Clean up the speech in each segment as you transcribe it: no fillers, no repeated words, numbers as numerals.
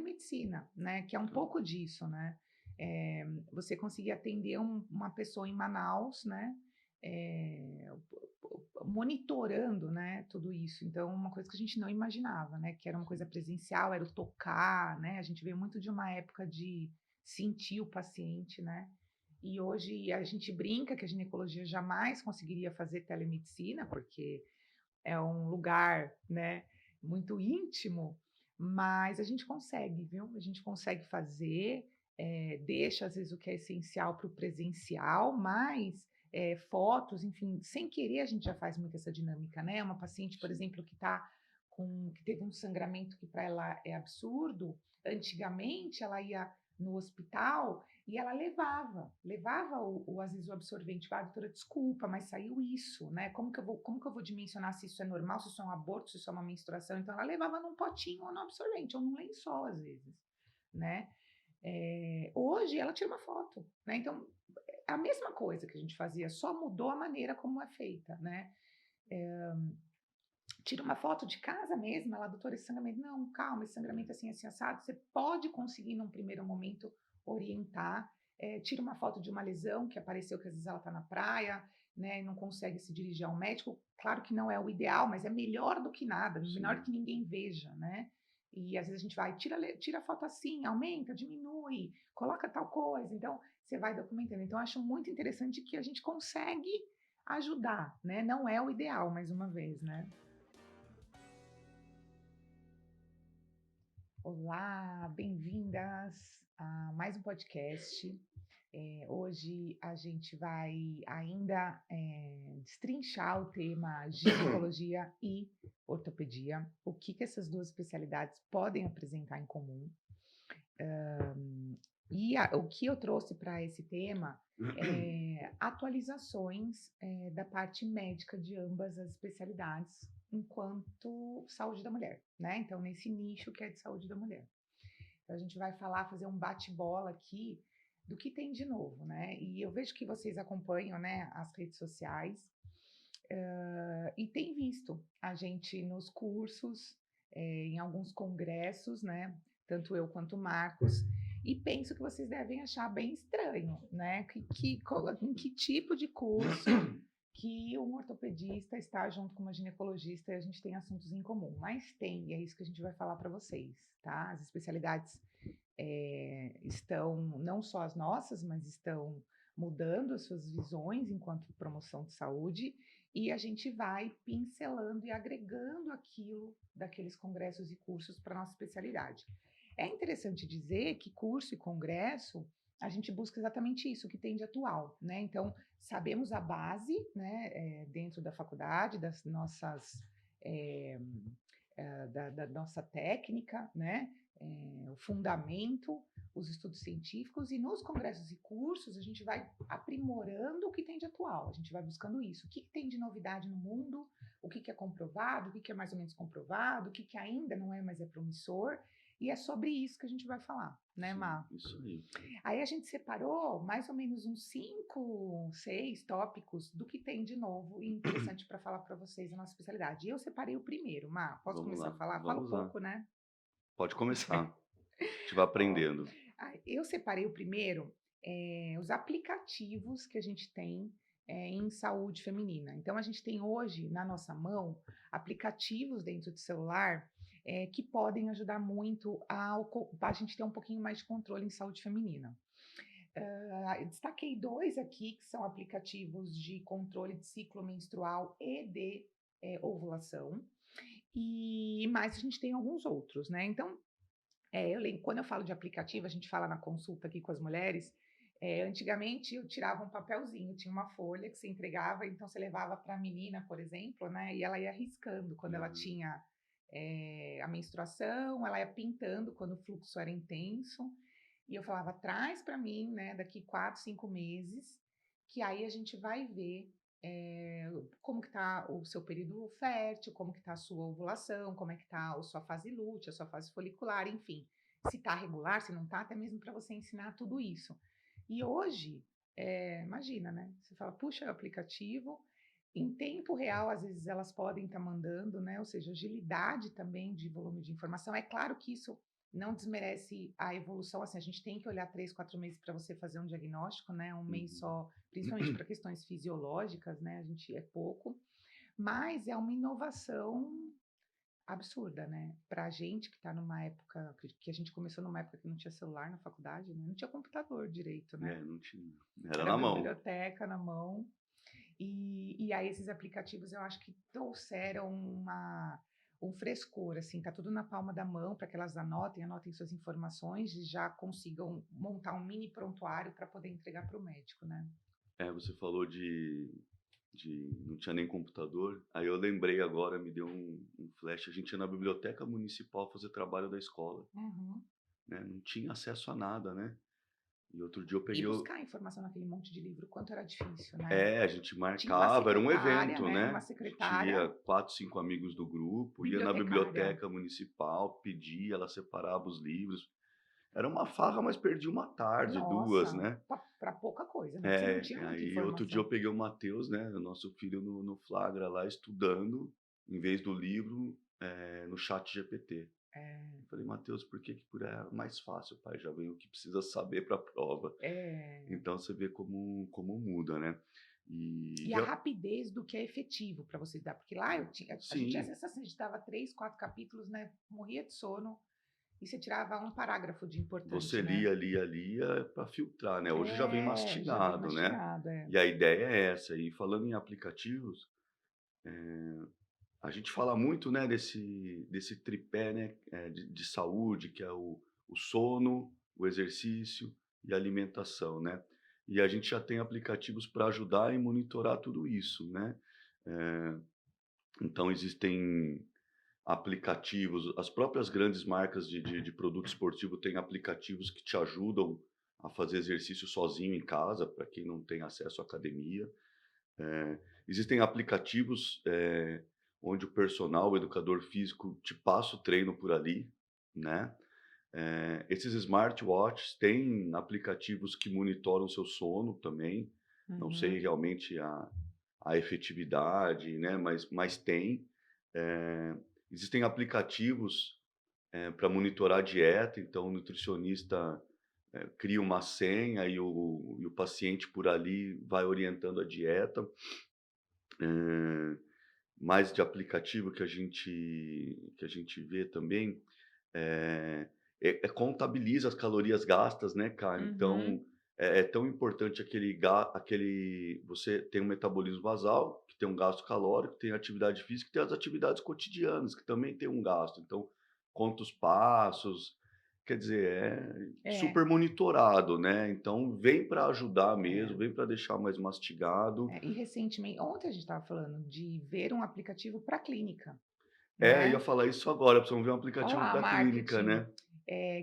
telemedicina, né? Que é um pouco disso, né? Você conseguir atender uma pessoa em Manaus, né? É, monitorando, né, tudo isso. Então, uma coisa que a gente não imaginava, né, que era uma coisa presencial, era o tocar, né, a gente veio muito de uma época de sentir o paciente, né, e hoje a gente brinca que a ginecologia jamais conseguiria fazer telemedicina, porque é um lugar, né, muito íntimo, mas a gente consegue, viu? A gente consegue fazer, deixa às vezes o que é essencial para o presencial, mas fotos, enfim, sem querer a gente já faz muito essa dinâmica, né? Uma paciente, por exemplo, que teve um sangramento que para ela é absurdo, antigamente ela ia no hospital e ela levava às vezes o absorvente. Ah, doutora, desculpa, mas saiu isso, né? Como que eu vou dimensionar se isso é normal, se isso é um aborto, se isso é uma menstruação? Então, ela levava num potinho ou no absorvente, ou num lençol, às vezes, né? Hoje, ela tira uma foto, né? Então, é a mesma coisa que a gente fazia, só mudou a maneira como é feita, né? Tira uma foto de casa mesmo, ela, doutora, esse sangramento, não, calma, esse sangramento assim, assim, assado, você pode conseguir num primeiro momento orientar, tira uma foto de uma lesão que apareceu, que às vezes ela está na praia, né, e não consegue se dirigir ao médico, claro que não é o ideal, mas é melhor do que nada, melhor que ninguém veja, né, e às vezes a gente vai, tira a foto assim, aumenta, diminui, coloca tal coisa, então você vai documentando, então eu acho muito interessante que a gente consegue ajudar, né, não é o ideal, mais uma vez, né. Olá, bem-vindas a mais um podcast. Hoje a gente vai ainda destrinchar o tema ginecologia e ortopedia, o que essas duas especialidades podem apresentar em comum. O que eu trouxe para esse tema é atualizações da parte médica de ambas as especialidades, enquanto saúde da mulher, né? Então, nesse nicho que é de saúde da mulher. Então, a gente vai fazer um bate-bola aqui do que tem de novo, né? E eu vejo que vocês acompanham, né, as redes sociais, e tem visto a gente nos cursos, em alguns congressos, né? Tanto eu quanto o Marcos, e penso que vocês devem achar bem estranho, né? Em que tipo de curso que um ortopedista está junto com uma ginecologista e a gente tem assuntos em comum, mas tem, e é isso que a gente vai falar para vocês, tá? As especialidades estão, não só as nossas, mas estão mudando as suas visões enquanto promoção de saúde, e a gente vai pincelando e agregando aquilo daqueles congressos e cursos para a nossa especialidade. É interessante dizer que curso e congresso, a gente busca exatamente isso que tem de atual, né? Então, sabemos a base, né, dentro da faculdade, das nossas, da nossa técnica, né? O fundamento, os estudos científicos, e nos congressos e cursos a gente vai aprimorando o que tem de atual, a gente vai buscando isso, o que tem de novidade no mundo, o que é comprovado, o que é mais ou menos comprovado, o que ainda não é, mas é promissor, e é sobre isso que a gente vai falar, né, Má? Isso aí. Aí a gente separou mais ou menos uns 5, 6 tópicos do que tem de novo e interessante para falar para vocês a nossa especialidade. E eu separei o primeiro, Má, posso Vamos começar a lá, falar? Fala um vamos lá. pouco, né? Pode começar. A gente vai Ó, aprendendo. eu separei o primeiro, os aplicativos que a gente tem em saúde feminina. Então, a gente tem hoje na nossa mão aplicativos dentro do celular que podem ajudar muito a gente ter um pouquinho mais de controle em saúde feminina. Eu destaquei dois aqui, que são aplicativos de controle de ciclo menstrual e de ovulação. E mais a gente tem alguns outros, né? Então, eu lembro, quando eu falo de aplicativo, a gente fala na consulta aqui com as mulheres. Antigamente eu tirava um papelzinho, tinha uma folha que você entregava, então você levava para a menina, por exemplo, né? E ela ia riscando quando ela tinha a menstruação, ela ia pintando quando o fluxo era intenso. E eu falava, traz para mim, né, daqui 4, 5 meses, que aí a gente vai ver como que está o seu período fértil, como que está a sua ovulação, como é que está a sua fase lútea, a sua fase folicular, enfim. Se está regular, se não está, até mesmo para você ensinar tudo isso. E hoje, imagina, né? Você fala, puxa, é o aplicativo, em tempo real, às vezes elas podem estar mandando, né? Ou seja, agilidade também de volume de informação. É claro que isso não desmerece a evolução, assim, a gente tem que olhar 3, 4 meses para você fazer um diagnóstico, né, um mês Uhum. só, principalmente para questões fisiológicas, né, a gente é pouco, mas é uma inovação absurda, né, pra gente que está numa época que a gente começou numa época que não tinha celular na faculdade, né, não tinha computador direito, né, É, não tinha. Era era na mão. biblioteca na mão, e aí esses aplicativos eu acho que trouxeram um frescor, assim, tá tudo na palma da mão para que elas anotem suas informações e já consigam montar um mini prontuário para poder entregar para o médico, né. É, você falou de não tinha nem computador, aí eu lembrei agora, me deu um flash, a gente ia na biblioteca municipal fazer trabalho da escola, Uhum. né, não tinha acesso a nada, né. E outro dia eu E peguei o buscar informação naquele monte de livro, quanto era difícil, né. é, a gente Tinha uma marcava, era um secretária, evento, né, né. uma A gente ia secretária 4, 5 amigos do grupo, ia na bibliotecária. biblioteca municipal, pedia, ela separava os livros. Era uma farra, mas perdi uma tarde, 2, Nossa, né. para pouca coisa, né, porque você não É, tinha muita aí outro dia informação. eu peguei o Matheus, né, o nosso filho no flagra lá estudando, em vez do livro, no chat GPT. É, Eu falei: "Matheus, por que que por é mais fácil, pai, já vem o que precisa saber para a prova". é. Então você vê como muda, né. E E a real rapidez do que é efetivo para você dar, porque lá a gente tinha a sim, sensação, a gente dava 3, 4 capítulos, né, morria de sono, e você tirava um parágrafo de você importante, né. lia, lia, lia para filtrar, né, hoje já vem É, já vem mastigado, né. mastigado, é. E a ideia é essa. E falando em aplicativos, a gente fala muito, né, desse tripé, né, de saúde, que é o sono, o exercício e a alimentação, né. E a gente já tem aplicativos para ajudar e monitorar tudo isso, né. Eh, então existem aplicativos, as próprias grandes marcas de produto esportivo têm aplicativos que te ajudam a fazer exercício sozinho em casa, para quem não tem acesso à academia. Existem aplicativos, onde o personal, o educador físico te passa o treino por ali, né. Esses smartwatches têm aplicativos que monitoram o seu sono também, não sei Uhum. realmente a efetividade, né, mas tem. Eh, existem aplicativos, para monitorar a dieta, então o nutricionista, cria uma senha e o paciente por ali vai orientando a dieta. Eh, mais de aplicativo que a gente vê também, eh, contabiliza as calorias gastas, né, cara. Uhum. Então, é tão importante aquele você tem um metabolismo basal, que tem um gasto calórico, tem atividade física e tem as atividades cotidianas, que também tem um gasto. Então, conta os passos, quer dizer, é É, super monitorado, né. Então vem para ajudar mesmo, é. vem para deixar mais mastigado. É, e recentemente ontem a gente estava falando de ver um aplicativo para clínica, É, ia né. falar isso agora, precisamos ver um Olha aplicativo lá, para clínica, marketing, né.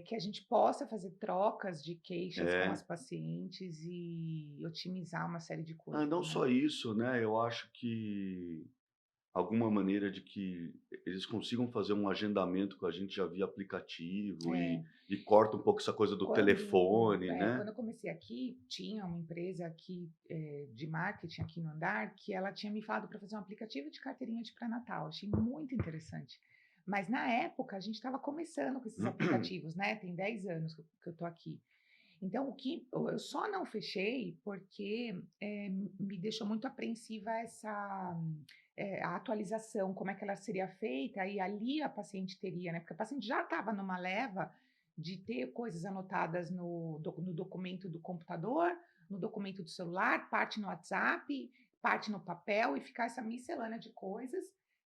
que a gente possa fazer trocas de queixas com as É. pacientes e otimizar uma série de Ah, coisas, não né. só isso, né, eu acho que alguma maneira de que eles consigam fazer um agendamento com a gente já via aplicativo É, e corta um pouco essa coisa do telefone, quando né. eu comecei aqui, tinha uma empresa aqui, de marketing aqui no andar, que ela tinha me falado para fazer um aplicativo de carteirinha de pré-natal, achei muito interessante. Mas na época a gente estava começando com esses aplicativos, né, tem 10 anos que eu tô aqui. Então, o que eu só não fechei porque, me deixou muito apreensiva a atualização, como é que ela seria feita, e ali a paciente teria, né, porque a paciente já estava numa leva de ter coisas anotadas no documento do computador, no documento do celular, parte no WhatsApp, parte no papel, e ficar essa miscelânea de coisas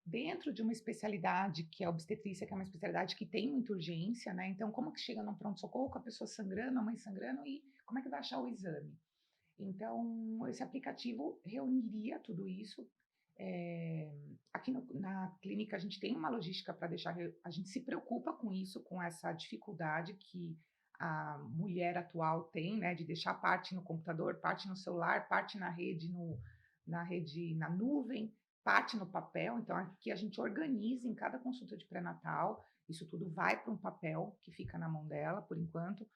dentro de uma especialidade que é a obstetrícia, que é uma especialidade que tem muita urgência, né, então como que chega num pronto-socorro com a pessoa sangrando, a mãe sangrando, e como é que vai achar o exame? Então, esse aplicativo reuniria tudo isso. Eh, aqui na clínica a gente tem uma logística para deixar, a gente se preocupa com isso, com essa dificuldade que a mulher atual tem, né, de deixar parte no computador, parte no celular, parte na rede, na rede, na nuvem, parte no papel. Então, aqui a gente organiza em cada consulta de pré-natal, isso tudo vai para um papel que fica na mão dela, por enquanto,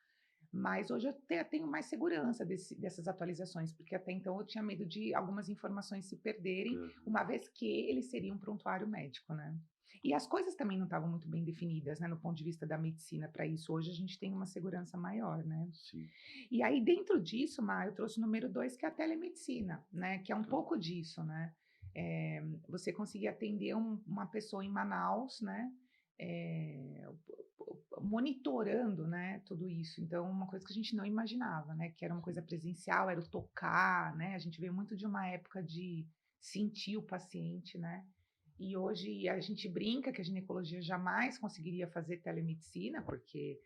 mas hoje eu tenho mais segurança dessas atualizações, porque até então eu tinha medo de algumas informações se perderem, Aham. uma vez que ele seria um prontuário médico, né. E as coisas também não estavam muito bem definidas, né, no ponto de vista da medicina para isso. Hoje a gente tem uma segurança maior, né. Sim, E aí dentro disso, eu trouxe o número 2 que é a telemedicina, né, que é um tá. pouco disso, né. Você conseguir atender uma pessoa em Manaus, né, eh, monitorando, né, tudo isso. Então uma coisa que a gente não imaginava, né, que era uma coisa Sim, presencial, era o tocar, né, a gente veio muito de uma época de sentir o paciente, né. E hoje a gente brinca que a ginecologia jamais conseguiria fazer telemedicina, porque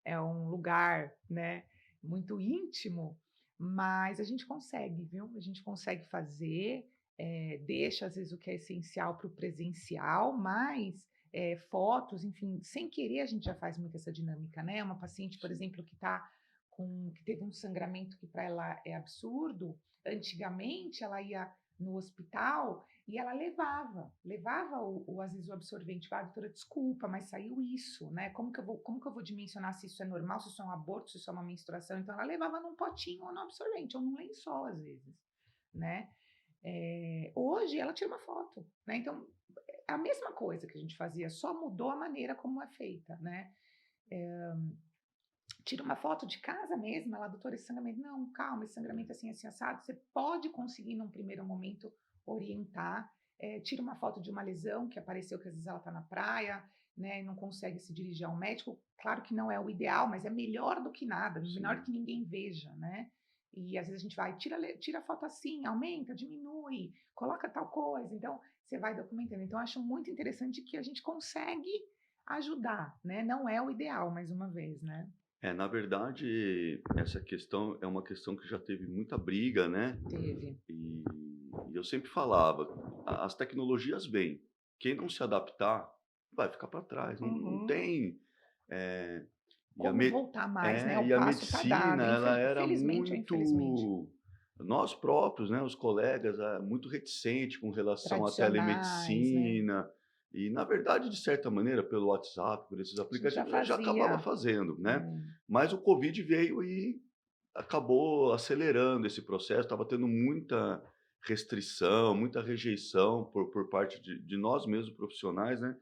é um lugar, né, muito íntimo, mas a gente consegue, viu? A gente consegue fazer, deixa às vezes o que é essencial para o presencial, mas, fotos, enfim, sem querer a gente já faz muito essa dinâmica, né? Uma paciente, por sim. exemplo, que teve um sangramento que para ela é absurdo, antigamente ela ia no hospital e ela levava às vezes o absorvente, "Ah, doutora, desculpa, mas saiu isso, né, como que eu vou dimensionar se isso é normal, se isso é um aborto, se isso é uma menstruação?" Então ela levava num potinho ou no absorvente, ou num lençol às vezes, né. Hoje ela tira uma foto, né, então é a mesma coisa que a gente fazia, só mudou a maneira como é feita, né. Tira uma foto de casa mesmo, ela: "Doutora, esse sangramento", "Não, calma, esse sangramento é assim, assado", você pode conseguir num primeiro momento orientar, tira uma foto de uma lesão que apareceu, que às vezes ela está na praia, né, e não consegue se dirigir ao médico, claro que não é o ideal, mas é melhor do que nada, melhor Sim. que ninguém veja, né. E às vezes a gente vai: "Tira a foto assim, aumenta, diminui, coloca tal coisa", então você vai documentando. Então eu acho muito interessante que a gente consegue ajudar, né, não é o ideal, mais uma vez, né. É, na verdade, essa questão é uma questão que já teve muita briga, né, Teve. e e eu sempre falava: As tecnologias vêm, quem não se adaptar vai ficar para trás, não Uhum. tem, eh, e a Como me voltar mais, né, o e a passo está medicina dado, ela era felizmente ou infelizmente. muito nós próprios, né, os colegas, muito reticente com relação à Tradicionais, né. telemedicina, e na verdade, de certa maneira, pelo WhatsApp, por esses A gente já aplicativos, a gente já acabava fazia. fazendo, né. É. Mas o Covid veio e acabou acelerando esse processo, estava tendo muita restrição, muita rejeição por parte de nós mesmos profissionais, né,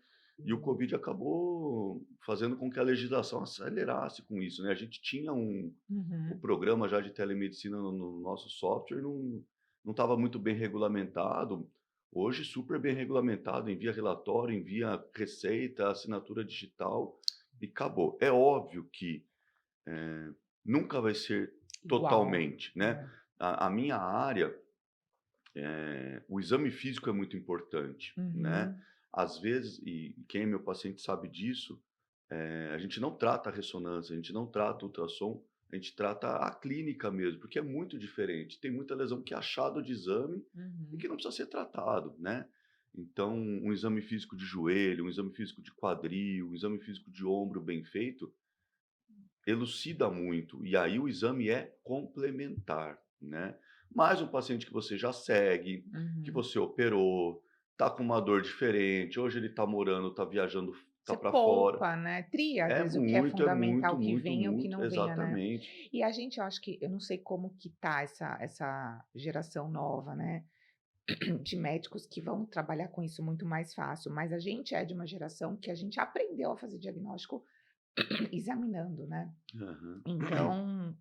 e o Covid acabou fazendo com que a legislação acelerasse com isso, né. A gente tinha o Uhum. programa já de telemedicina no nosso software, não estava muito bem regulamentado. Hoje super bem regulamentado, envia relatório, envia receita, assinatura digital e acabou. É óbvio que nunca vai ser Igual. totalmente, né. É. A minha área, o exame físico é muito importante, né. Uhum. Às vezes, e quem é meu paciente sabe disso, a gente não trata a ressonância, a gente não trata o ultrassom, a gente trata a clínica mesmo, porque é muito diferente. Tem muita lesão que é achado de exame e Uhum. que não precisa ser tratado, né. Então, um exame físico de joelho, um exame físico de quadril, um exame físico de ombro bem feito, elucida muito, e aí o exame é complementar, né. Mas um paciente que você já segue, que Uhum. você operou, tá com uma dor diferente, hoje ele tá morando, tá viajando, tá Você para fora, poupa, né, tria às vezes o que é é fundamental, muito, o que muito, venha, o que muito não venha, né. exatamente. E a gente, eu acho que eu não sei como que tá essa geração nova, né, de médicos que vão trabalhar com isso muito mais fácil, mas a gente é de uma geração que a gente aprendeu a fazer diagnóstico examinando, né. Aham. Então,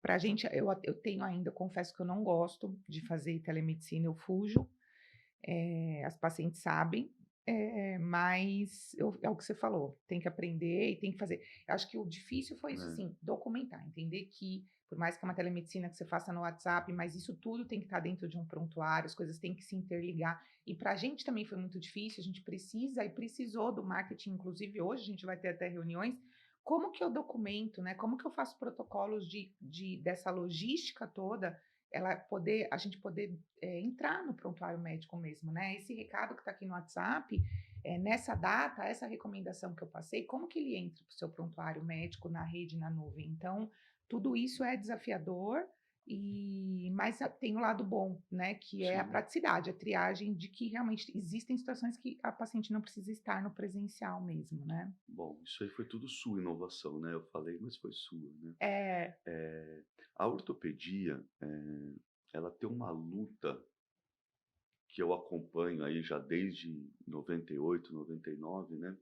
pra gente eu tenho ainda, eu confesso que eu não gosto de fazer telemedicina, eu fujo, as pacientes sabem, mas é o que você falou, tem que aprender e tem que fazer. Eu acho que o difícil foi isso, É, assim, documentar, entender que, por mais que é uma telemedicina que você faça no WhatsApp, mas isso tudo tem que estar dentro de um prontuário, as coisas têm que se interligar. E para a gente também foi muito difícil, a gente precisa e precisou do marketing, inclusive hoje a gente vai ter até reuniões, como que eu documento, né, como que eu faço protocolos dessa logística toda, a gente poder entrar no prontuário médico mesmo, né? Esse recado que está aqui no WhatsApp, nessa data, essa recomendação que eu passei, como que ele entra para o seu prontuário médico na rede, na nuvem? Então, tudo isso é desafiador, mas tem o lado bom, né? Que é a sim. praticidade, a triagem de que realmente existem situações que a paciente não precisa estar no presencial mesmo, né? Bom, isso aí foi tudo sua inovação, né, eu falei, mas foi sua, né. É. A ortopedia, ela tem uma luta que eu acompanho aí já desde 98, 99, né,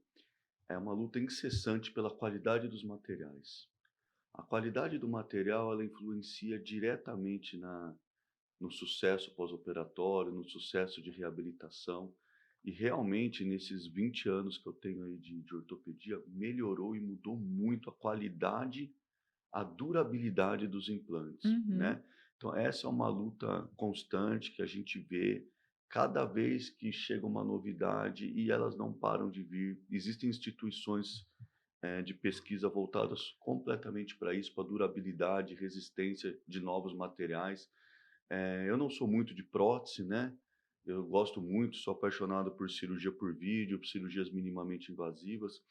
é uma luta incessante pela qualidade dos materiais. A qualidade do material, ela influencia diretamente no sucesso pós-operatório, no sucesso de reabilitação. E realmente, nesses 20 anos que eu tenho aí de ortopedia, melhorou e mudou muito a qualidade, a durabilidade dos implantes, Uhum. né. Então essa é uma luta constante que a gente vê cada vez que chega uma novidade e elas não param de vir. Existem instituições, de pesquisa voltadas completamente para isso, para durabilidade e resistência de novos materiais. Eu não sou muito de prótese, né, eu gosto muito, sou apaixonado por cirurgia por vídeo, por cirurgias minimamente invasivas,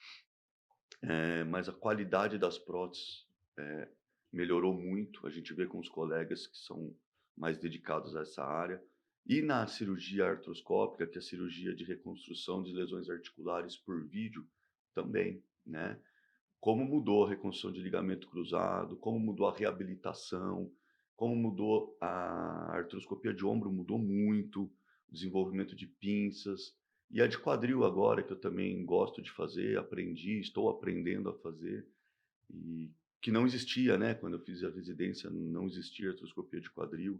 mas a qualidade das próteses, eh, melhorou muito, a gente vê com os colegas que são mais dedicados a essa área. E na cirurgia artroscópica, que é a cirurgia de reconstrução de lesões articulares por vídeo, também, né. Como mudou a reconstrução de ligamento cruzado, como mudou a reabilitação, como mudou a artroscopia de ombro, mudou muito, o desenvolvimento de pinças. E a de quadril agora, que eu também gosto de fazer, aprendi, estou aprendendo a fazer, e que não existia, né, quando eu fiz a residência, não existia artroscopia de quadril.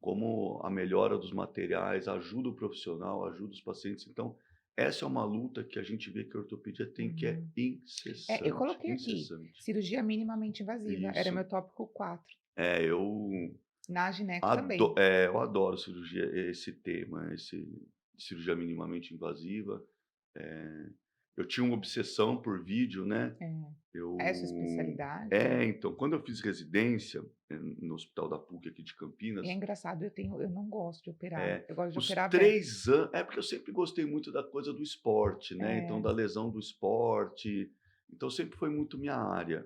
Como a melhora dos materiais ajuda o profissional, ajuda os pacientes. Então, essa é uma luta que a gente vê que a ortopedia tem, que é Uhum. É, eu incessante, coloquei aqui, incessante. cirurgia minimamente invasiva, era Isso. meu tópico 4. Eu Na gineco também. eu adoro cirurgia, esse tema, esse cirurgia minimamente invasiva. Eh, eu tinha uma obsessão por vídeo, né. É. Essa Eu especialidade, né. então, quando eu fiz residência, no Hospital da PUC aqui de E é Campinas. engraçado, eu não gosto de operar, É, eu gosto de os operar aberto. 3 anos é porque eu sempre gostei muito da coisa do esporte, né, então É. da lesão do esporte, então sempre foi muito minha área,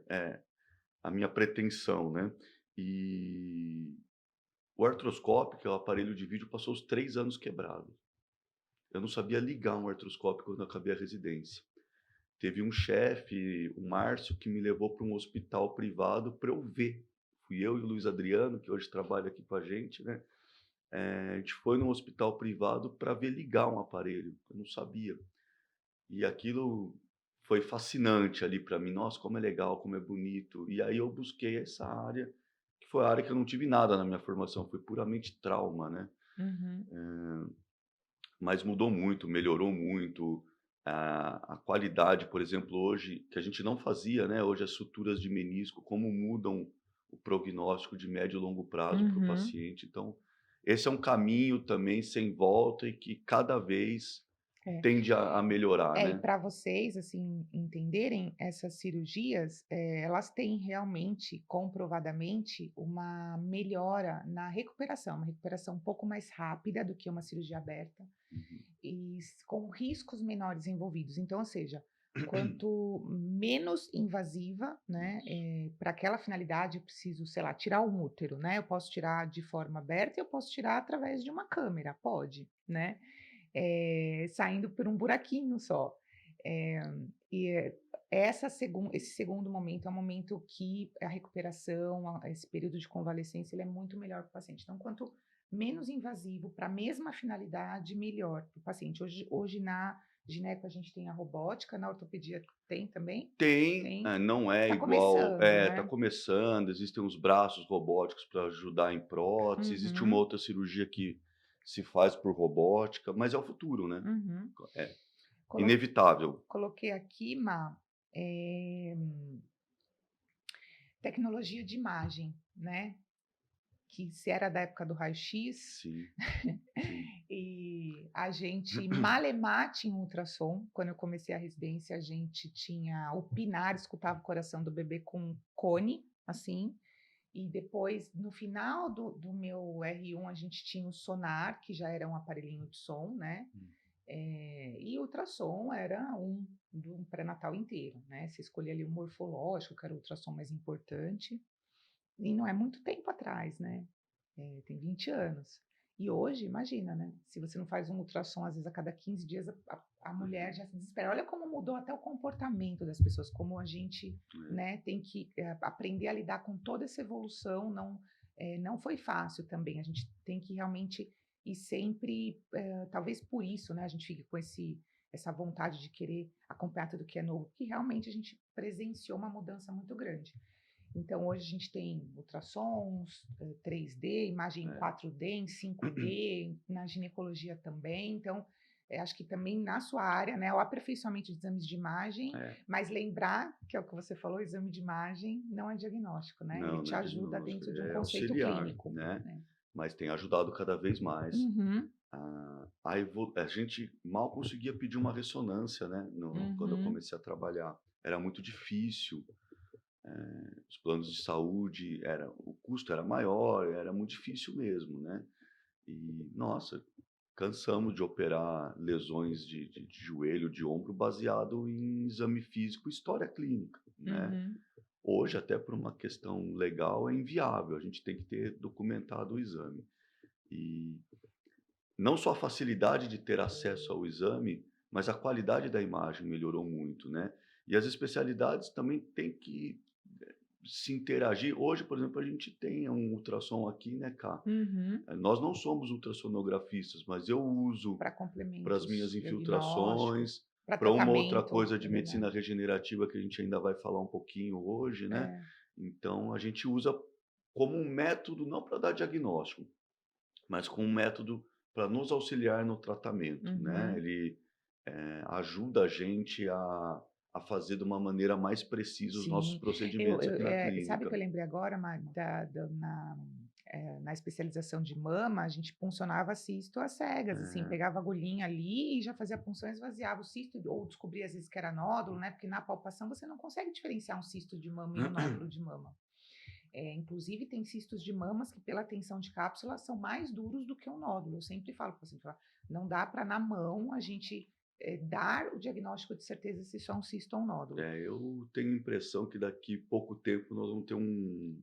a minha pretensão, né. E o artroscópio, que é o aparelho de vídeo, passou os 3 anos quebrado. Eu não sabia ligar um artroscópio quando eu acabei a residência. Teve um chefe, o Márcio, que me levou para um hospital privado para eu ver. Fui eu e o Luiz Adriano, que hoje trabalha aqui com a gente, né. A gente foi num hospital privado para ver ligar um aparelho, eu não sabia. E aquilo foi fascinante ali para mim, nossa, como é legal, como é bonito. E aí eu busquei essa área, que foi a área que eu não tive nada na minha formação, foi puramente trauma, né. Uhum. Mas mudou muito, melhorou muito, a qualidade, por exemplo, hoje, que a gente não fazia, né, hoje as suturas de menisco, como mudam o prognóstico de médio e longo prazo para o Uhum. paciente. Então, esse é um caminho também sem volta e que cada vez É. tende a melhorar, É, e né. para vocês, assim, entenderem, essas cirurgias, elas têm realmente, comprovadamente, uma melhora na recuperação, uma recuperação um pouco mais rápida do que uma cirurgia aberta Uhum. e com riscos menores envolvidos. Então, ou seja, quanto menos invasiva, né, Isso. para aquela finalidade eu preciso, sei lá, tirar um útero, né, eu posso tirar de forma aberta e eu posso tirar através de uma câmera, pode, né? Saindo por um buraquinho só. Eh, e, esse segundo momento é um momento que a recuperação, esse período de convalescência, ele é muito melhor para o paciente. Então, quanto menos invasivo, para a mesma finalidade, melhor para o paciente. Hoje na gineco a gente tem a robótica, na ortopedia tem também? Tem, Tem. não é Está igual, começando, tá né? começando, existem os braços robóticos para ajudar em prótese, existe uma Uhum, outra cirurgia que se faz por robótica, mas é o futuro, né. uhum. É Colo inevitável. coloquei aqui, eh, tecnologia de imagem, né? Que se era da época do raio-x, Sim, sim. e a gente malemar tinha um ultrassom. Quando eu comecei a residência, a gente tinha o pinar, escutava o coração do bebê com um cone, assim, e depois, no final do meu R1, a gente tinha o sonar, que já era um aparelhinho de som, né? Hum. E o ultrassom era do um pré-natal inteiro, né? Você escolhia ali o morfológico, que era o ultrassom mais importante, e não é muito tempo atrás, né? Tem 20 anos. E hoje, imagina, né? Se você não faz um ultrassom, às vezes, a cada 15 dias, a mulher já se desespera. Olha como mudou até o comportamento das pessoas, como a gente, É. né, tem que aprender a lidar com toda essa evolução. Não, não foi fácil também. A gente tem que realmente e sempre, talvez por isso, né, a gente fique com essa vontade de querer acompanhar tudo que é novo, porque realmente a gente presenciou uma mudança muito grande. Então, hoje a gente tem ultrassons, 3D, imagem em É. 4D, em 5D, na ginecologia também. Então, acho que também na sua área, né, o aperfeiçoamento de exames de imagem, É. mas lembrar, que é o que você falou, exame de imagem não é diagnóstico, né? Ele Não, te não é ajuda diagnóstico, dentro de um é conceito auxiliar, clínico, né. né? Mas tem ajudado cada vez mais. Uhum, A gente mal conseguia pedir uma ressonância, né, quando eu uhum, comecei a trabalhar. Era muito difícil, os planos de saúde o custo era maior, era muito difícil mesmo, né. E, nossa, cansamos de operar lesões de joelho, de ombro, baseado em exame físico e história clínica, né. uhum. Hoje, até por uma questão legal, é inviável, a gente tem que ter documentado o exame. E não só a facilidade de ter acesso ao exame, mas a qualidade da imagem melhorou muito, né. E as especialidades também têm que se interagir. Hoje, por exemplo, a gente tem um ultrassom aqui, né, cá. Uhum. Nós não somos ultrassonografistas, mas eu uso Para para as minhas complementos diagnósticos, infiltrações, para para uma outra tratamento, coisa de é medicina verdade. regenerativa que a gente ainda vai falar um pouquinho hoje, né. É. Então a gente usa como um método não para dar diagnóstico, mas como um método para nos auxiliar no tratamento, né. Uhum. Ele, ajuda a gente a fazer de uma maneira mais precisa os nossos Sim, eu procedimentos eu, aqui na sabe o que clínica. eu lembrei agora, na especialização de mama, a gente puncionava cisto às cegas, assim, É. pegava a agulhinha ali e já fazia a punção, esvaziava o cisto, ou descobria às vezes que era nódulo, né, porque na palpação você não consegue diferenciar um cisto de mama e um nódulo de mama. Inclusive tem cistos de mamas que pela tensão de cápsula são mais duros do que um nódulo. Eu sempre falo para o paciente, não dá para na mão a gente, dar o diagnóstico de certeza se isso é um cisto ou um nódulo. Eu tenho a impressão que daqui pouco tempo nós vamos ter um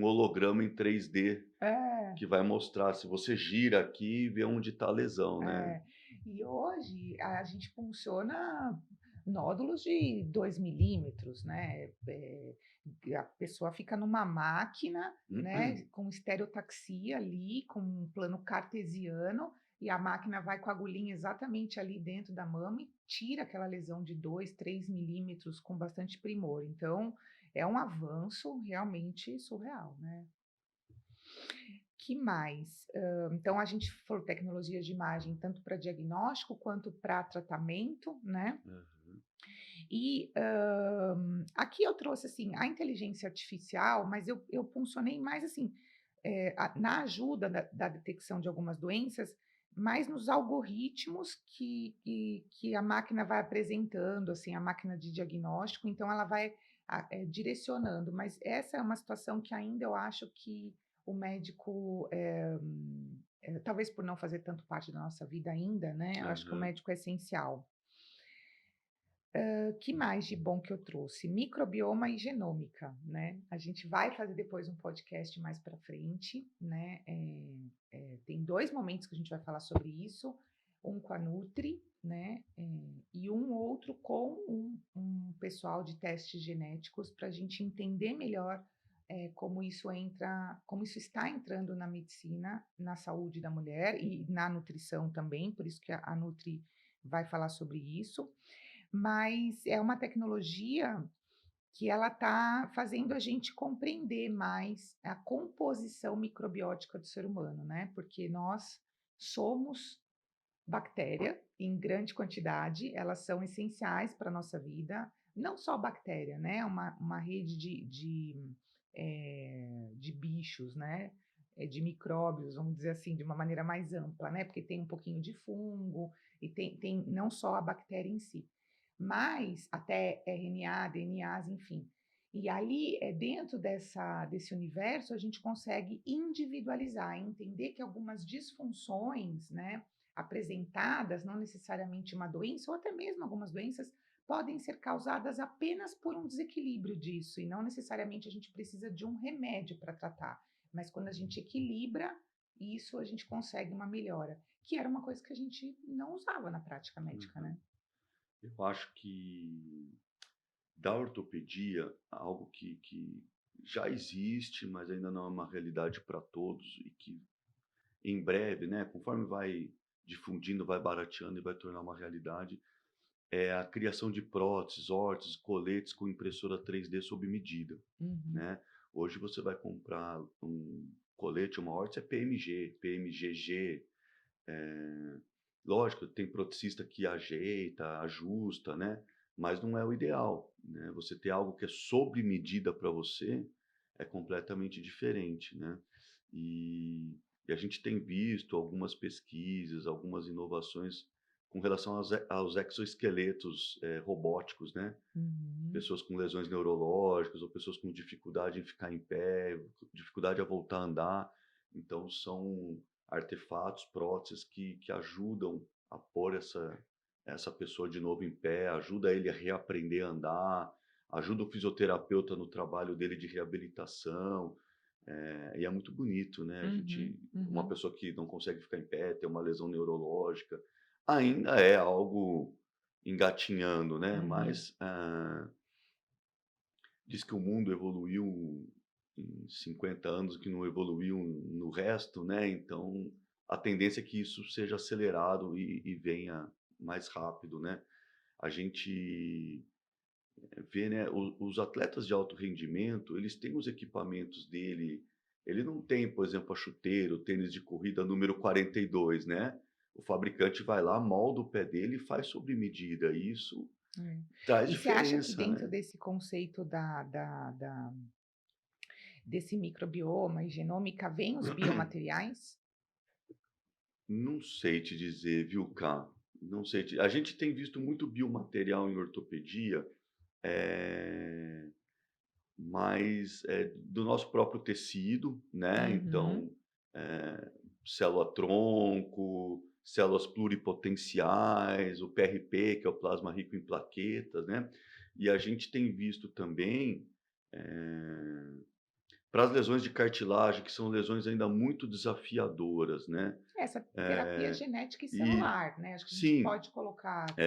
holograma em 3D É. que vai mostrar se você gira aqui e vê onde está a lesão, né. É, e hoje a gente funciona nódulos de 2 milímetros, né, a pessoa fica numa máquina, né, com estereotaxia ali, com um plano cartesiano, e a máquina vai com a agulhinha exatamente ali dentro da mama e tira aquela lesão de 2, 3 milímetros com bastante primor. Então, é um avanço realmente surreal, né. Que mais? Então a gente falou tecnologias de imagem tanto para diagnóstico quanto para tratamento, né. Aham. E, aqui eu trouxe, assim, a inteligência artificial, mas eu funcionei mais, assim, na ajuda da detecção de algumas doenças, mais nos algoritmos que a máquina vai apresentando, assim, a máquina de diagnóstico, então ela vai direcionando. Mas essa é uma situação que ainda eu acho que o médico, talvez por não fazer tanto parte da nossa vida ainda, né, eu acho que o Aham. médico é essencial. Que mais de bom que eu trouxe? Microbioma e genômica, né. A gente vai fazer depois um podcast mais para frente, né, tem 2 momentos que a gente vai falar sobre isso, um com a Nutri, né, e um outro com um pessoal de testes genéticos para a gente entender melhor, como isso está entrando na medicina, na saúde da mulher e na nutrição também, por isso que a Nutri vai falar sobre isso. Mas é uma tecnologia que ela está fazendo a gente compreender mais a composição microbiótica do ser humano, né, porque nós somos bactéria em grande quantidade, elas são essenciais para a nossa vida, não só bactéria, né, uma rede de bichos, né, de micróbios, vamos dizer assim, de uma maneira mais ampla, né, porque tem um pouquinho de fungo e tem não só a bactéria em si, mas até RNA, DNAs, enfim. E ali, dentro desse universo, a gente consegue individualizar, entender que algumas disfunções, né, apresentadas, não necessariamente uma doença, ou até mesmo algumas doenças, podem ser causadas apenas por um desequilíbrio disso, e não necessariamente a gente precisa de um remédio para tratar. Mas quando a gente equilibra isso, a gente consegue uma melhora, que era uma coisa que a gente não usava na prática médica, Aham. né? Eu acho que da ortopedia, algo que já existe, mas ainda não é uma realidade para todos e que em breve, né, conforme vai difundindo, vai barateando e vai tornar uma realidade, é a criação de próteses, órteses, coletes com impressora 3D sob medida, Uhum. né. Hoje você vai comprar um colete, uma órtese, é PMG, PMGG, lógico, tem proteticista que ajeita, ajusta, né, mas não é o ideal, né. Você ter algo que é sob medida para você, é completamente diferente, né. E a gente tem visto algumas pesquisas, algumas inovações com relação aos exoesqueletos, robóticos, né. Uhum. Pessoas com lesões neurológicas ou pessoas com dificuldade em ficar em pé, dificuldade a voltar a andar. Então são artefatos, próteses que ajudam a pôr essa pessoa de novo em pé, ajuda ele a reaprender a andar, ajuda o fisioterapeuta no trabalho dele de reabilitação, e é muito bonito, né, a Uhum. gente uma Uhum. pessoa que não consegue ficar em pé, tem uma lesão neurológica, ainda é algo engatinhando, né, Uhum. mas, diz que o mundo evoluiu em 50 anos, que não evoluiu no resto, né, então a tendência é que isso seja acelerado e venha mais rápido, né. A gente vê, né, os atletas de alto rendimento, eles têm os equipamentos dele, ele não tem, por exemplo, a chuteira, o tênis de corrida número 42, né. O fabricante vai lá, molda o pé dele e faz sob medida, e isso É. traz E você acha que diferença, dentro né. desse conceito desse microbioma e genômica vem os biomateriais? Não sei te dizer, viu, Cá. Não sei te A gente tem visto muito biomaterial em ortopedia, eh, mas, do nosso próprio tecido, né, Uhum. então, célula-tronco, células pluripotenciais, o PRP, que é o plasma rico em plaquetas, né. E a gente tem visto também, eh, para as lesões de cartilagem, que são lesões ainda muito desafiadoras, né, Essa terapia eh genética e e celular, né, acho que a gente sim, pode colocar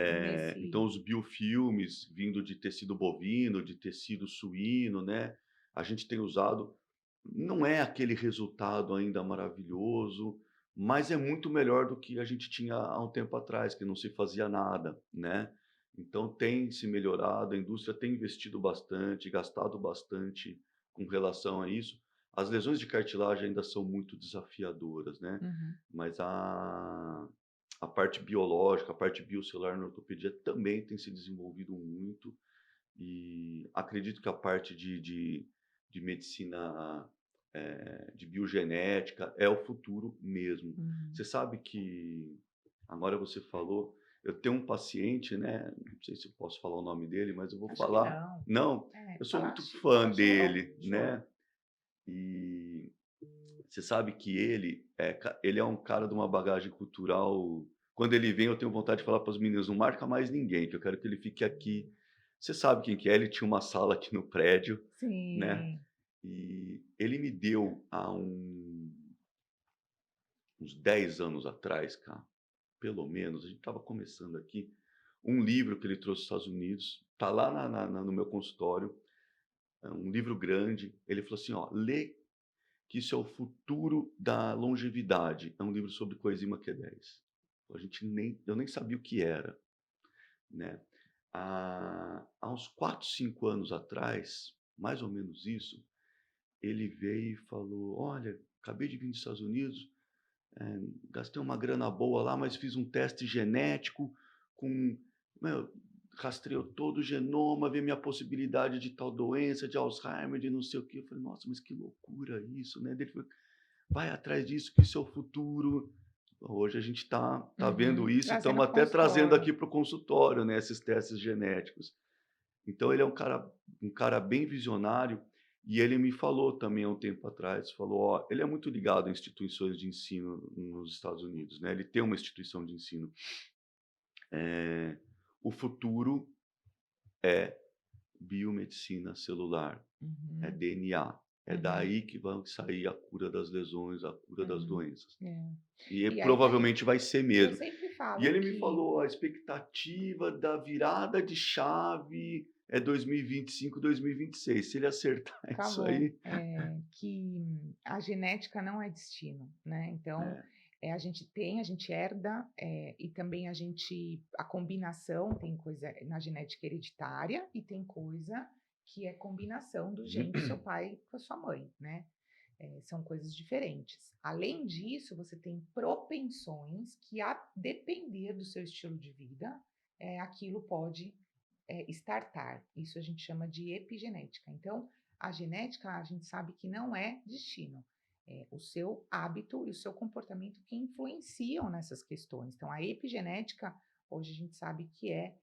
então nesse. os biofilmes vindo de tecido bovino, de tecido suíno, né, a gente tem usado, não é aquele resultado ainda maravilhoso, mas é muito melhor do que a gente tinha há um tempo atrás, que não se fazia nada, né. Então tem se melhorado, a indústria tem investido bastante, gastado bastante com relação a isso. As lesões de cartilagem ainda são muito desafiadoras, né, Uhum. mas a parte biológica, a parte biocelular na ortopedia também tem se desenvolvido muito, e acredito que a parte de medicina, de biogenética é o futuro mesmo. Uhum. Você sabe que, agora você falou, eu tenho um paciente, né, não sei se eu posso falar o nome dele, mas eu vou Acho que falar. não. Não, É, eu sou falar muito acho fã pode falar, dele, sure. né, e você sabe que ele é um cara de uma bagagem cultural. Quando ele vem, eu tenho vontade de falar para os meninos: "Não marca mais ninguém, que eu quero que ele fique aqui". Você sabe quem que é, ele tinha uma sala aqui no prédio, né, Sim. e ele me deu há uns 10 anos atrás, cara, pelo menos, a gente estava começando aqui, um livro que ele trouxe dos Estados Unidos, tá lá no meu consultório, é um livro grande. Ele falou assim: "Ó, lê, que isso é o futuro da longevidade". É um livro sobre coenzima Q10. Eu nem sabia o que era, né. Há uns 4, 5 anos atrás, mais ou menos isso, ele veio e falou: "Olha, acabei de vir dos Estados Unidos, gastei uma grana boa lá, mas fiz um teste genético com, meu, rastreou todo o genoma, ver minha possibilidade de tal doença, de Alzheimer, de não sei o quê". Eu falei: "Nossa, mas que loucura isso, né". Daí ele falou: "Vai atrás disso, que isso é o futuro". Hoje a gente tá vendo Uhum. isso e Trazendo estamos para o até trazendo consultório. aqui para o consultório, né, esses testes genéticos. Então ele é um cara bem visionário, e ele me falou também há um tempo atrás, falou: "Ó", ele é muito ligado a instituições de ensino nos Estados Unidos, né, ele tem uma instituição de ensino. "O futuro é biomedicina celular, é Uhum. DNA, é Uhum. daí que vai sair a cura das lesões, a cura das Uhum. doenças". É. E E aí provavelmente vai ser eu mesmo. sempre E falo ele me que falou a expectativa da virada de chave é 2025, 2026. Se ele acertar isso Acabou. aí, Que a genética não é destino, né? Então, é, a gente tem, a gente herda, e também a combinação, tem coisa na genética hereditária e tem coisa que é combinação do gene do seu pai com a sua mãe, né? São coisas diferentes. Além disso, você tem propensões que, a depender do seu estilo de vida, aquilo pode startar. Isso a gente chama de epigenética. Então, a genética, a gente sabe que não é destino. É o seu hábito e o seu comportamento que influenciam nessas questões. Então, a epigenética, hoje a gente sabe que é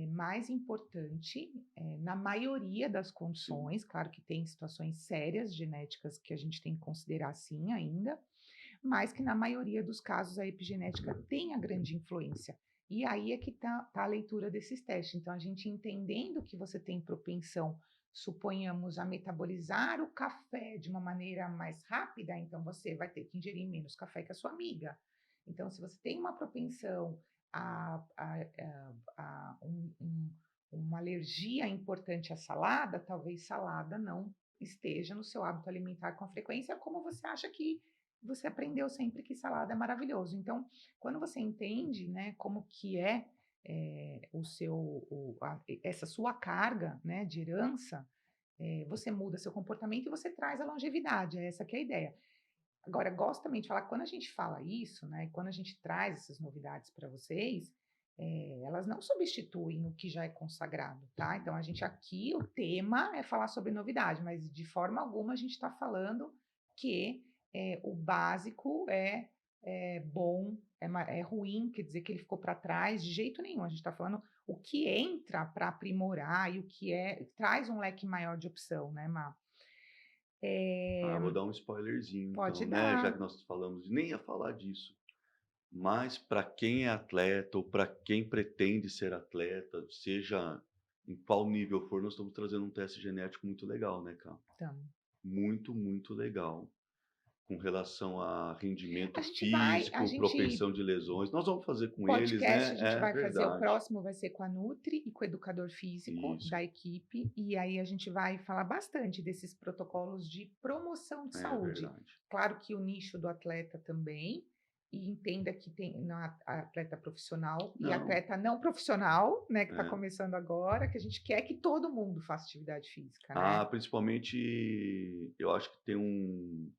mais importante na maioria das sim, condições. Claro que tem situações sérias genéticas que a gente tem que considerar assim ainda, mas que na maioria dos casos a epigenética tem a grande influência. E aí é que está a leitura desses testes. Então, a gente entendendo que você tem propensão, suponhamos, a metabolizar o café de uma maneira mais rápida, então você vai ter que ingerir menos café que a sua amiga. Então, se você tem uma propensão a uma alergia importante à salada, talvez salada não esteja no seu hábito alimentar com frequência, como você acha que você aprendeu sempre que salada é maravilhoso. Então, quando você entende, né, como que essa sua carga, né, de herança, você muda seu comportamento e você traz a longevidade. É essa que é a ideia. Agora, gosto também de falar, quando a gente fala isso, né, quando a gente traz essas novidades para vocês, elas não substituem o que já é consagrado, tá? Então, a gente aqui, o tema é falar sobre novidade, mas de forma alguma a gente está falando que o básico é bom, é ruim, quer dizer que ele ficou para trás, de jeito nenhum. A gente está falando o que entra para aprimorar e o que traz um leque maior de opção, né, Má? vou dar um spoilerzinho Pode então, né, já que dar. nós falamos, nem ia falar disso. Mas para quem é atleta ou para quem pretende ser atleta, seja em qual nível for, nós estamos trazendo um teste genético muito legal, né, cara? Então, Muito, muito legal. Com relação a rendimento a gente vai, a físico, gente propensão de lesões. Nós vamos fazer com eles, podcast, né? a gente É vai fazer, o verdade. próximo vai ser com a Nutri e com o educador físico Isso, da equipe, e aí a gente vai falar bastante desses protocolos de promoção de é saúde. verdade. Claro que o nicho do atleta também, e entenda que tem atleta profissional e Não, atleta não profissional, né, que está é. começando agora, que a gente quer que todo mundo faça atividade física, né? Principalmente, eu acho que tem um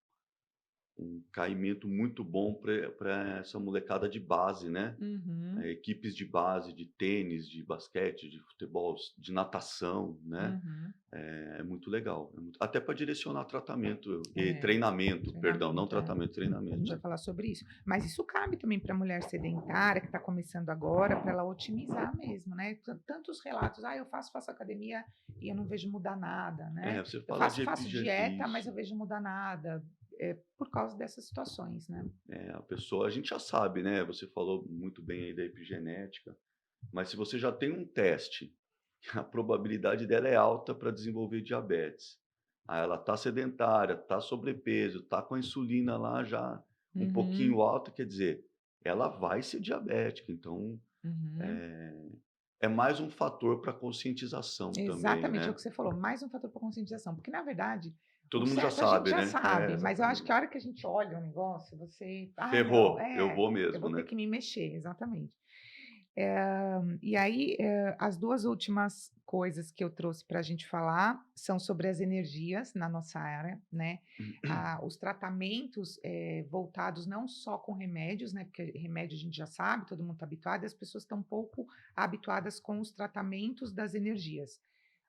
caimento muito bom para essa molecada de base, né? Uhum, Equipes de base, de tênis, de basquete, de futebol, de natação, né? uhum. É muito legal. Até para direcionar tratamento e É, treinamento, perdão, não treinamento, é. tratamento, A gente treinamento, vai né? falar sobre isso. Mas isso cabe também para a mulher sedentária que está começando agora, para ela otimizar mesmo, né? Tantos relatos, eu faço academia e eu não vejo mudar nada, né? Você Eu fala de faço dieta, mas eu isso. vejo mudar nada, por causa dessas situações, né? A pessoa, a gente já sabe, né? Você falou muito bem aí da epigenética, mas se você já tem um teste, a probabilidade dela é alta para desenvolver diabetes. Ela está sedentária, está sobrepeso, está com a insulina lá já um pouquinho Uhum, alta, quer dizer, ela vai ser diabética. Então, uhum. é mais um fator para conscientização também, Exatamente, é o né? que você falou, mais um fator para conscientização, porque na verdade o Todo mundo já certo a gente sabe, já né? É, sabe, mas eu acho que a exatamente. hora que a gente olha o negócio, você, não, Ferrou, eu vou eu mesmo, vou ter né? que me mexer, exatamente. E aí, as duas últimas coisas que eu trouxe para a gente falar são sobre as energias na nossa área, né? Os tratamentos voltados não só com remédios, né? Porque remédio a gente já sabe, todo mundo está habituado, e as pessoas estão um pouco habituadas com os tratamentos das energias.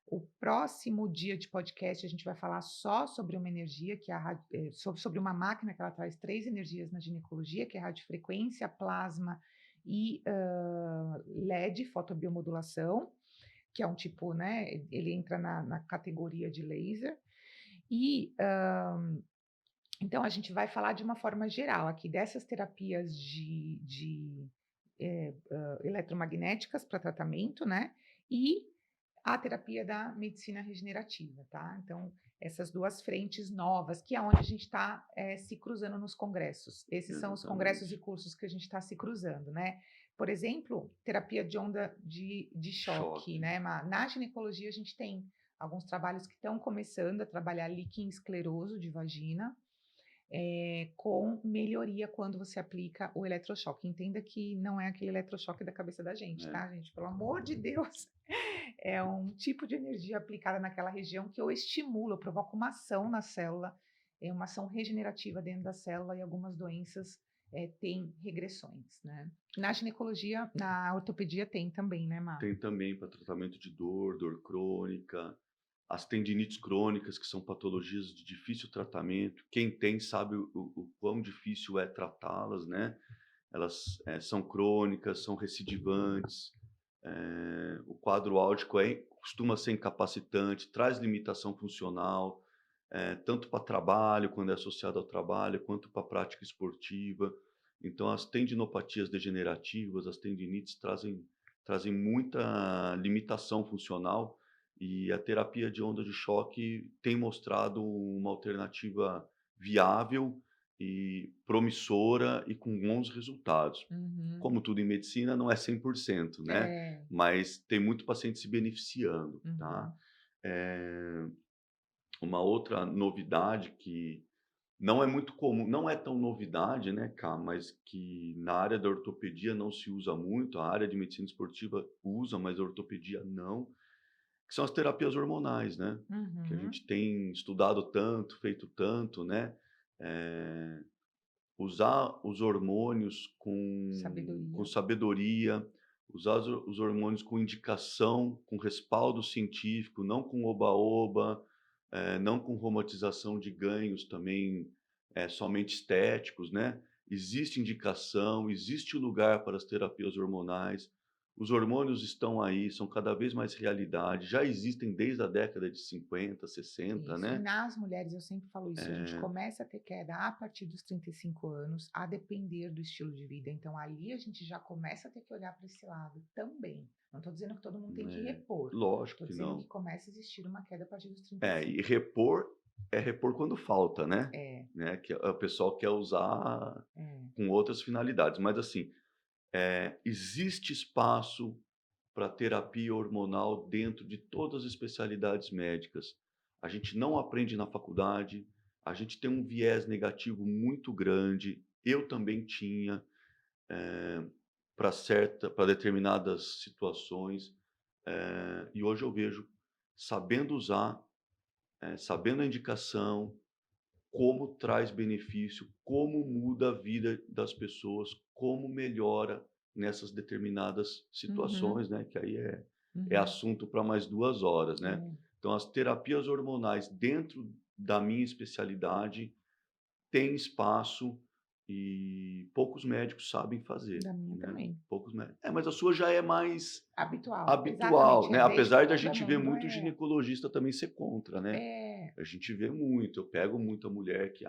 O próximo dia de podcast a gente vai falar só sobre uma energia, que é sobre uma máquina que ela traz 3 energias na ginecologia, que é radiofrequência, plasma e LED, fotobiomodulação, que é um tipo, né? Ele entra na categoria de laser. E então a gente vai falar de uma forma geral aqui dessas terapias de eletromagnéticas para tratamento, né? E a terapia da medicina regenerativa, tá? Então, essas duas frentes novas, que é onde a gente está se cruzando nos congressos. Esses são os congressos e Exatamente. cursos que a gente está se cruzando, né? Por exemplo, terapia de onda de choque, Choque. né? Na ginecologia, a gente tem alguns trabalhos que estão começando a trabalhar líquen escleroso de vagina, com melhoria quando você aplica o eletrochoque. Entenda que não é aquele eletrochoque da cabeça da gente, É. tá, gente? Pelo amor de Deus. É um tipo de energia aplicada naquela região que eu estimulo, eu provoco uma ação na célula, é uma ação regenerativa dentro da célula e algumas doenças têm regressões, né? Na ginecologia, na ortopedia tem também, né, Má? Tem também para tratamento de dor, dor crônica, as tendinites crônicas, que são patologias de difícil tratamento. Quem tem sabe o quão difícil é tratá-las, né? Elas, são crônicas, são recidivantes, o quadro áudico costuma ser incapacitante, traz limitação funcional, tanto para trabalho, quando é associado ao trabalho, quanto para a prática esportiva. Então as tendinopatias degenerativas, as tendinites trazem muita limitação funcional e a terapia de onda de choque tem mostrado uma alternativa viável e promissora e com bons resultados. Uhum. Como tudo em medicina, não é 100%, né, É. mas tem muito paciente se beneficiando, tá. Uhum. Eh, uma outra novidade que não é muito comum, não é tão novidade, né, Cá, mas que na área da ortopedia não se usa muito, a área de medicina esportiva usa, mas a ortopedia não, que são as terapias hormonais, né, que a Uhum. gente tem estudado tanto, feito tanto, né, eh usar os hormônios com Sabedoria. sabedoria, usar os hormônios com indicação, com respaldo científico, não com oba-oba, não com romantização de ganhos também, somente estéticos, né. Existe indicação, existe lugar para as terapias hormonais, os hormônios estão aí, são cada vez mais realidade, já existem desde a década de 50, 60, Isso. E né. nas mulheres, eu sempre falo isso, a gente Eh começa a ter queda a partir dos 35 anos, a depender do estilo de vida. Então, ali a gente já começa a ter que olhar para esse lado também. Não estou dizendo que todo mundo tem que É, repor, lógico estou que dizendo que não. começa a existir uma queda a partir dos E 35. repor é repor quando falta, né. É, Né, que o pessoal quer usar é. com outras finalidades, mas assim, existe espaço para terapia hormonal dentro de todas as especialidades médicas. A gente não aprende na faculdade, a gente tem um viés negativo muito grande, eu também tinha, para determinadas situações, e hoje eu vejo, sabendo usar, sabendo a indicação, como traz benefício, como muda a vida das pessoas, como melhora nessas determinadas Uhum, situações, né, que aí é uhum. assunto para mais 2 horas, né. É, Então as terapias hormonais dentro da minha especialidade têm espaço e poucos médicos sabem fazer, da minha né, também. poucos médicos. Mas a sua já é mais Habitual, habitual, exatamente. né, Desde que apesar da todo gente ver mundo muito ginecologista também ser contra, né. é, A gente vê muito, eu pego muita mulher que,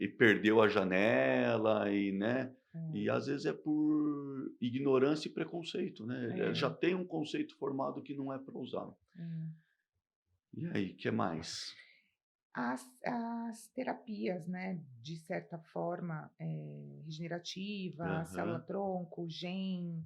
e perdeu a janela e, né, e às vezes é por ignorância e preconceito, né, já é, tem um conceito formado que não é para usar. é. E aí, que mais? As terapias, né, de certa forma, regenerativa, Aham. célula-tronco, GEM,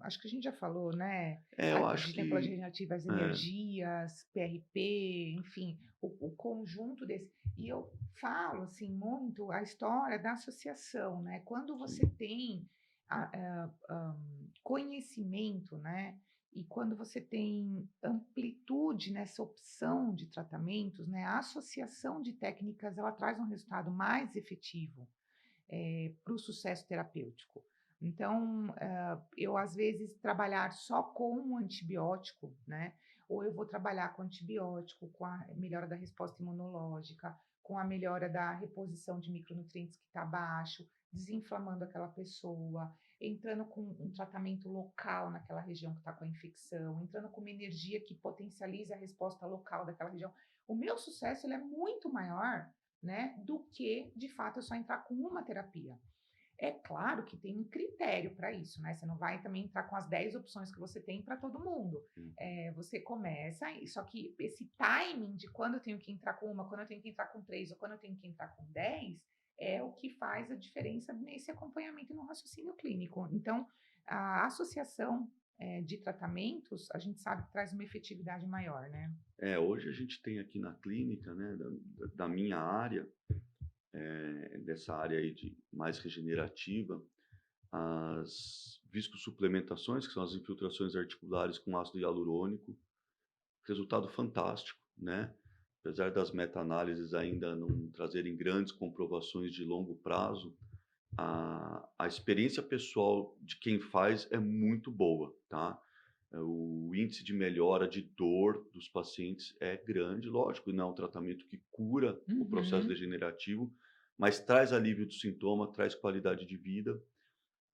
acho que a gente já falou, né, É, a eu acho ginecologia que regenerativa, as é, energias, PRP, enfim, o conjunto desse e eu falo, assim, muito a história da associação, né, quando você sim. tem conhecimento, né, e quando você tem amplitude nessa opção de tratamentos, né, a associação de técnicas ela traz um resultado mais efetivo para o sucesso terapêutico. Então, eu às vezes trabalhar só com um antibiótico, né? Ou eu vou trabalhar com antibiótico, com a melhora da resposta imunológica, com a melhora da reposição de micronutrientes que está baixo, desinflamando aquela pessoa, entrando com um tratamento local naquela região que está com a infecção, entrando com uma energia que potencializa a resposta local daquela região. O meu sucesso ele é muito maior, né, do que de fato eu só entrar com uma terapia. É claro que tem um critério para isso, né? Você não vai também entrar com as 10 opções que você tem para todo mundo. Uhum. Você começa, só que esse timing de quando eu tenho que entrar com uma, quando eu tenho que entrar com três, ou quando eu tenho que entrar com 10, é o que faz a diferença nesse acompanhamento e no raciocínio clínico. Então, a associação, de tratamentos, a gente sabe que traz uma efetividade maior, né? Hoje a gente tem aqui na clínica, né, da minha área, dessa área aí de mais regenerativa, as viscosuplementações, que são as infiltrações articulares com ácido hialurônico, resultado fantástico, né? Apesar das meta-análises ainda não trazerem grandes comprovações de longo prazo, a experiência pessoal de quem faz é muito boa, tá? O índice de melhora de dor dos pacientes é grande, lógico, não é um tratamento que cura o processo Uhum. degenerativo, mas traz alívio do sintoma, traz qualidade de vida.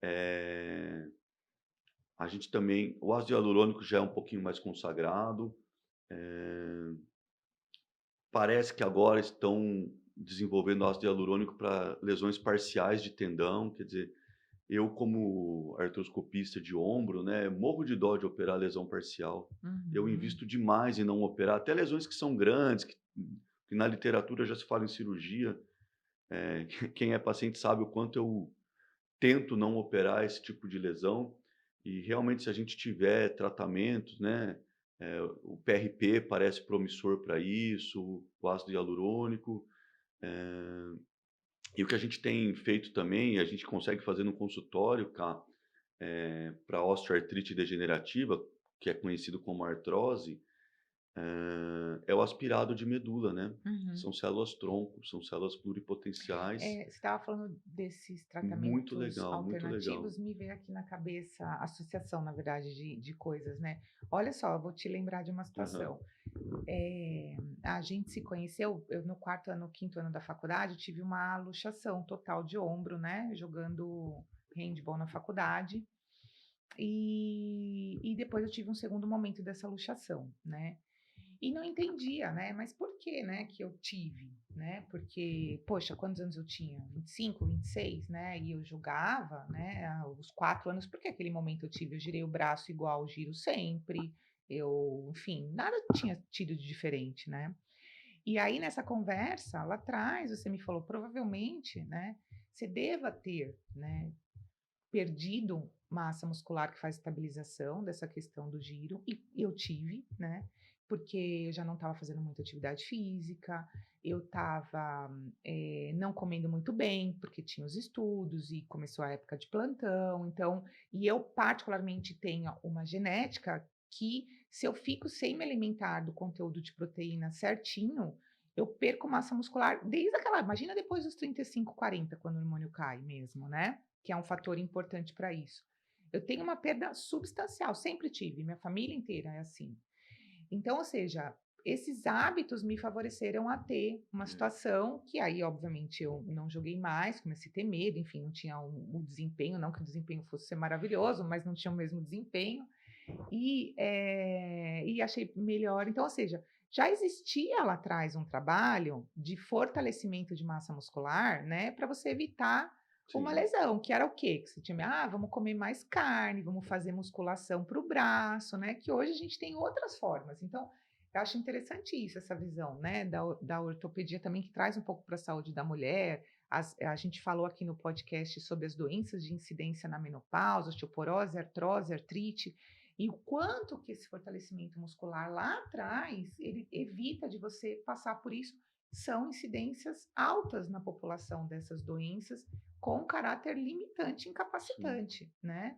Eh, a gente também, o ácido hialurônico já é um pouquinho mais consagrado. eh, Parece que agora estão desenvolvendo ácido hialurônico para lesões parciais de tendão, quer dizer, eu como artroscopista de ombro, né, morro de dó de operar lesão parcial. Eu Uhum. invisto demais em não operar, até lesões que são grandes, que na literatura já se fala em cirurgia. Quem é paciente sabe o quanto eu tento não operar esse tipo de lesão, e realmente se a gente tiver tratamentos, né, o PRP parece promissor para isso, o ácido hialurônico, eh, e o que a gente tem feito também, a gente consegue fazer no consultório, para osteoartrite degenerativa, que é conhecido como artrose, é o aspirado de medula, né. Uhum. São células tronco, são células pluripotenciais, Você estava falando desses muito tratamentos legal, muito legal. alternativos, me veio aqui na cabeça a associação, na verdade, de coisas, né? Olha só, eu vou te lembrar de uma Aham. situação. A gente se conheceu, eu no quarto ano, quinto ano da faculdade, tive uma luxação total de ombro, né? Jogando handball na faculdade. E depois eu tive um segundo momento dessa luxação, né? E não entendia, né, mas por que, né, que eu tive, né, porque, poxa, quantos anos eu tinha? 25, 26, né, e eu jogava, né, os 4 anos, porque aquele momento eu tive, eu girei o braço igual eu giro sempre, eu, enfim, nada tinha tido de diferente, né. E aí nessa conversa, lá atrás, você me falou, provavelmente, né, você deva ter, né, perdido massa muscular que faz estabilização dessa questão do giro, e eu tive, né, porque eu já não estava fazendo muita atividade física, eu estava, não comendo muito bem, porque tinha os estudos e começou a época de plantão, então e eu particularmente tenho uma genética que se eu fico sem me alimentar do conteúdo de proteína certinho, eu perco massa muscular desde aquela imagina depois dos 35, 40, quando o hormônio cai mesmo, né, que é um fator importante para isso. Eu tenho uma perda substancial, sempre tive, minha família inteira é assim. Então, ou seja, esses hábitos me favoreceram a ter uma É, situação que aí, obviamente, eu não joguei mais, comecei a ter medo, enfim, não tinha o desempenho, não que o desempenho fosse ser maravilhoso, mas não tinha o mesmo desempenho. E achei melhor. Então, ou seja, já existia lá atrás um trabalho de fortalecimento de massa muscular, né, para você evitar uma sim. lesão, que era o quê? Que você tinha, vamos comer mais carne, vamos fazer musculação para o braço, né? Que hoje a gente tem outras formas. Então, eu acho interessante isso, essa visão, né, da ortopedia também, que traz um pouco para a saúde da mulher. A gente falou aqui no podcast sobre as doenças de incidência na menopausa, osteoporose, artrose, artrite. E o quanto que esse fortalecimento muscular lá atrás, ele evita de você passar por isso, são incidências altas na população dessas doenças, com caráter limitante, Sim, incapacitante, né?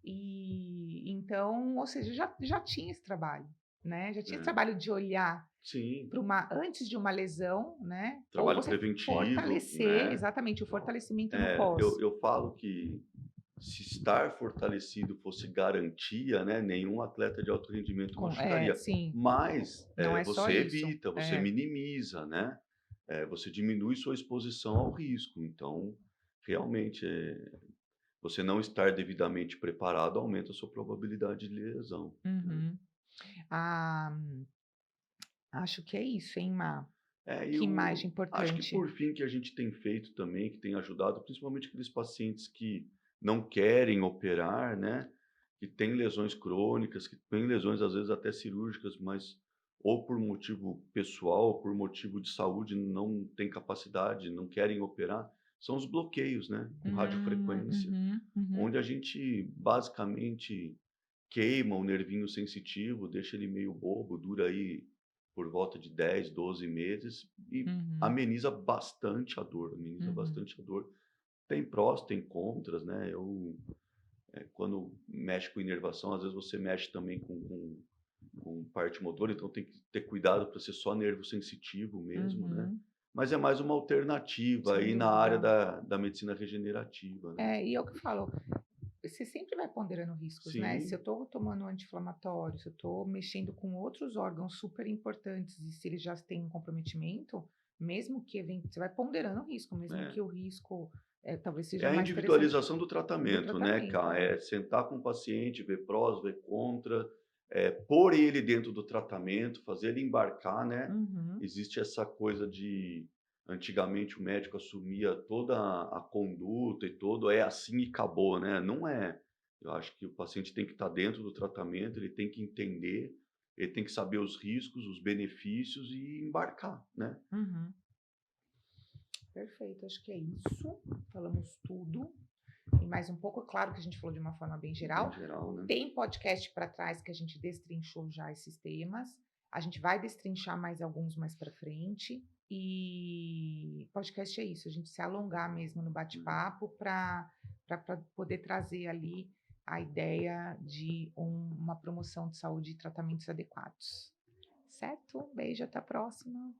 E então, ou seja, já tinha esse trabalho, né? Já tinha esse é. trabalho de olhar Sim, para uma antes de uma lesão, né? Ou trabalho você preventivo, fortalecer né. exatamente o fortalecimento no pós. Eu falo que se estar fortalecido fosse garantia, né, nenhum atleta de alto rendimento machucaria. Sim, Mas, não é só você isso. evita, você minimiza, né, você diminui sua exposição ao risco. Então, realmente, você não estar devidamente preparado aumenta a sua probabilidade de lesão, né. Uhum. Ah, acho que é isso, hein, Má? E Que mais o de acho que importante? por fim que a gente tem feito também, que tem ajudado, principalmente aqueles pacientes que não querem operar, né, que têm lesões crônicas, que têm lesões às vezes até cirúrgicas, mas ou por motivo pessoal, ou por motivo de saúde, não têm capacidade, não querem operar. são os bloqueios, né, com radiofrequência, Uhum, uhum. onde a gente basicamente queima o nervinho sensitivo, deixa ele meio bobo, dura aí por volta de 10, 12 meses e Uhum, ameniza uhum, bastante a dor. Tem prós, tem contras, né, quando mexe com inervação, às vezes você mexe também com parte motora, então tem que ter cuidado para ser só nervo sensitivo mesmo, né. uhum. Mas é mais uma alternativa Sem aí na área dúvida. da medicina regenerativa, né. É, e é o que eu falo, você sempre vai ponderando riscos, né? Se eu Sim, estou tomando um anti-inflamatório, se eu estou mexendo com outros órgãos super importantes e se eles já têm um comprometimento, mesmo que você vai ponderando o risco, mesmo que é. o risco talvez É seja a mais interessante individualização do do tratamento, né, tratamento. Cá, É. é sentar com o paciente, ver prós, ver contra, pôr ele dentro do tratamento, fazer ele embarcar, né. Uhum, Existe essa coisa de antigamente o médico assumia toda a conduta e todo, é assim e acabou, né, não é. Eu acho que o paciente tem que estar dentro do tratamento, ele tem que entender, ele tem que saber os riscos, os benefícios e embarcar, né, uhum. Perfeito, acho que é isso. Falamos tudo. E mais um pouco, claro que a gente falou de uma forma bem bem geral. geral, né. Tem podcast para trás que a gente destrinchou já esses temas. A gente vai destrinchar mais alguns mais para frente. E podcast é isso, a gente se alongar mesmo no Uhum. bate-papo para poder trazer ali a ideia de uma promoção de saúde e tratamentos adequados. Certo? Um beijo, até a próxima.